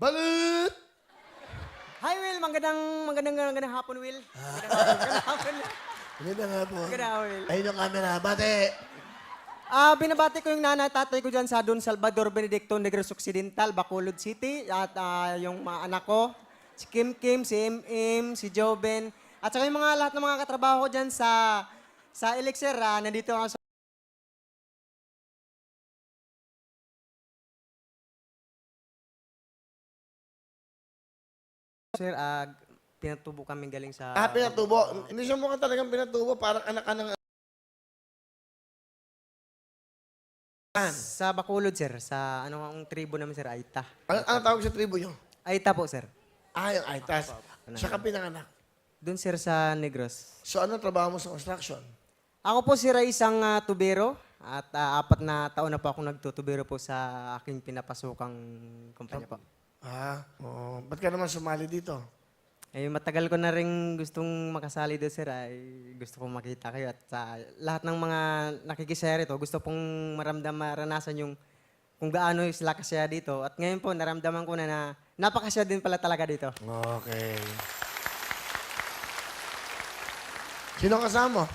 Balut! Hi, Will. Magandang hapon, Will. Magandang hapon. Maganda nga po. Magandang hapon, Will. Ayun yung camera. Bate! Binabati ko yung nanay tatay ko dyan sa Don Salvador Benedicto, Negros Occidental, Bacolod City. At yung mga anak ko, si Kim Kim, si MM, si Joven. At saka yung lahat ng mga katrabaho ko dyan sa Elixir. Nandito ako sa... Sir, pinatubo kami galing sa... Pinatubo. Hindi siya mukhang talagang pinatubo. Parang anak ka ng... Sa Bacolod, sir. Sa ang tribo namin, sir, Aita. Ano tawag sa tribo nyo? Aita po, sir. Yung Aitas. Siya ka pinanganak. Doon, sir, sa Negros. So, ano trabaho mo sa construction? Ako po, sir, ay isang tubero. At 4 na taon na po ako nagtutubero po sa aking pinapasukang kumpanya po. Ba't ka naman sumali dito? Matagal ko na rin gustong makasali doon, sir. Gusto kong makita kayo. At sa lahat ng mga nakikisaya rito, gusto pong maranasan yung kung gaano sila kasaya dito. At ngayon po, naramdaman ko na napakasaya din pala talaga dito. Okay. Sino kasama?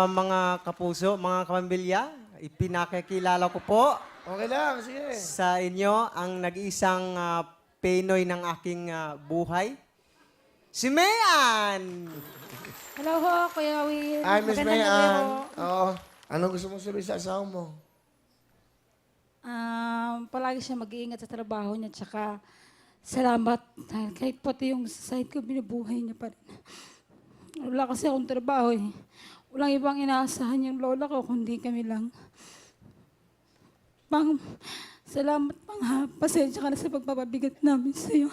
Mga kapuso, mga kapamilya, ipinakikilala ko po Okay lang, sige. sa inyo ang nag-iisang Pinoy ng aking buhay, si Mayan! Hello ho, Kuya Will. Hi, Miss Magandang gabi Mayan. ho. Oo. Anong gusto mong sabihin sa asawa mo? Palagi siya mag-iingat sa trabaho niya, tsaka salamat. Dahil kahit pati yung side ko, binubuhay niya pa rin. Wala kasi akong trabaho eh. Walang ibang inaasahan yung lola ko, kundi kami lang. Salamat, pasensya ka na sa pagpapabigat namin sa'yo.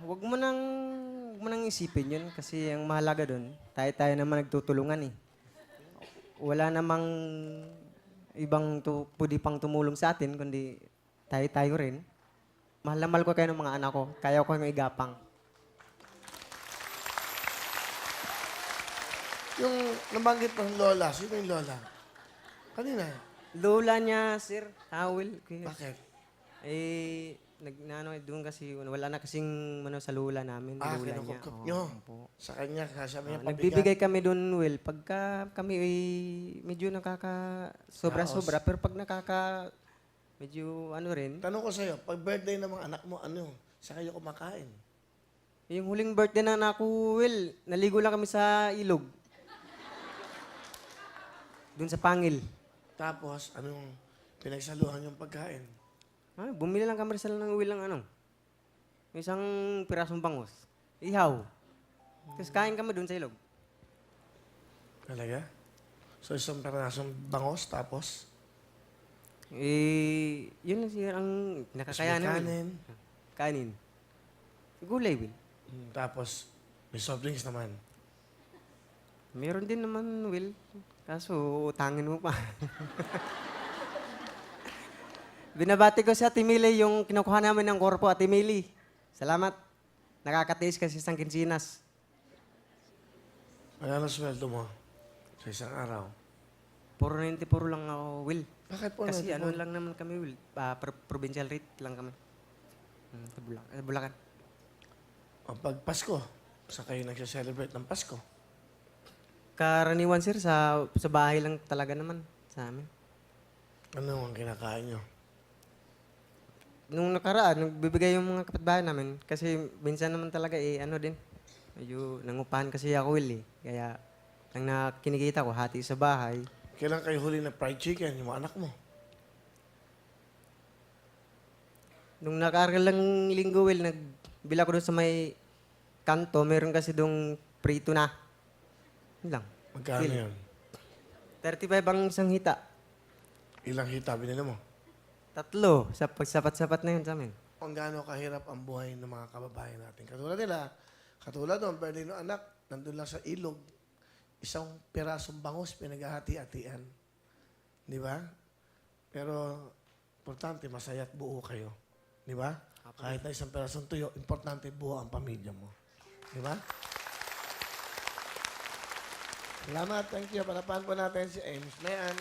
Huwag mo nang isipin yun kasi ang mahalaga doon, tayo naman nagtutulungan eh. Wala namang ibang pwede pang tumulong sa atin, kundi tayo rin. Mahal na mahal ko kayo ng mga anak ko, kaya ko kayong igapang. Yung nabanggit ng lola, sino yung lola? Kanina. Lola niya, sir, Will. Bakit? Doon kasi, wala na kasing sa lola namin. Lola niya. Kinukupkup nyo. Opo. Sa kanya, sabi niya, Nagbibigay kami doon, Will. Pagka kami medyo sobra-sobra, pero pag medyo rin. Tanong ko sa'yo, pag birthday ng mga anak mo, sa kayo kumakain? Yung huling birthday na anak ko, Will, naligo lang kami sa ilog. Doon sa Pangil. Tapos, anong pinagsaluhan yung pagkain? Bumili lang kami ng Will ng isang pirasong bangus. Ihaw. Tapos kain kami doon sa ilog. Talaga? So, isang perasong bangos, tapos? Yun lang siya ang nakakayanan. Kanin. Kanin. Gulay, Will. Tapos, may soft drinks naman. Meron din naman, Will. Kaso, utangin mo pa. Binabati ko si Ate Mili yung kinukuha namin ng korpo. Ate Mili, salamat. Nakakatiis kasi isang kinsinas. Magkano sweldo mo sa isang araw? Puro 90, puro lang ako, Will. Bakit po? Kasi lang naman kami, Will. Provincial rate lang kami. Sa Bulacan. Pag Pasko, saan kayo nagsaselebrate ng Pasko? Karaniwan, sir, sa bahay lang talaga naman sa amin. Ano ang kinakain nyo? Nung nakaraan, nagbibigay yung mga kapitbahay namin. Kasi minsan naman talaga, din. Medyo nangupahan kasi ako, Will, eh. Kaya, lang na kinikita ko, hati sa bahay. Kailan kayo huli na fried chicken, yung mga anak mo? Nung nakaraang linggo, Will, nagbila ko doon sa may kanto. Meron kasi doon prito na. Yun lang. Magkano Will. yun? 35 ang isang hita. Ilang hita binili mo? 3. Sapat-sapat na yun sa amin. Kung gaano kahirap ang buhay ng mga kababayan natin. Katulad nun, birthday ng anak, nandun lang sa ilog, isang pirasong bangus pinaghahati-hatian. Di ba? Pero, importante, masaya at buo kayo. Di ba? Kahit na isang pirasong tuyo, importante buo ang pamilya mo. Di ba? Salamat, thank you. Panapan po natin si Ames Mayan.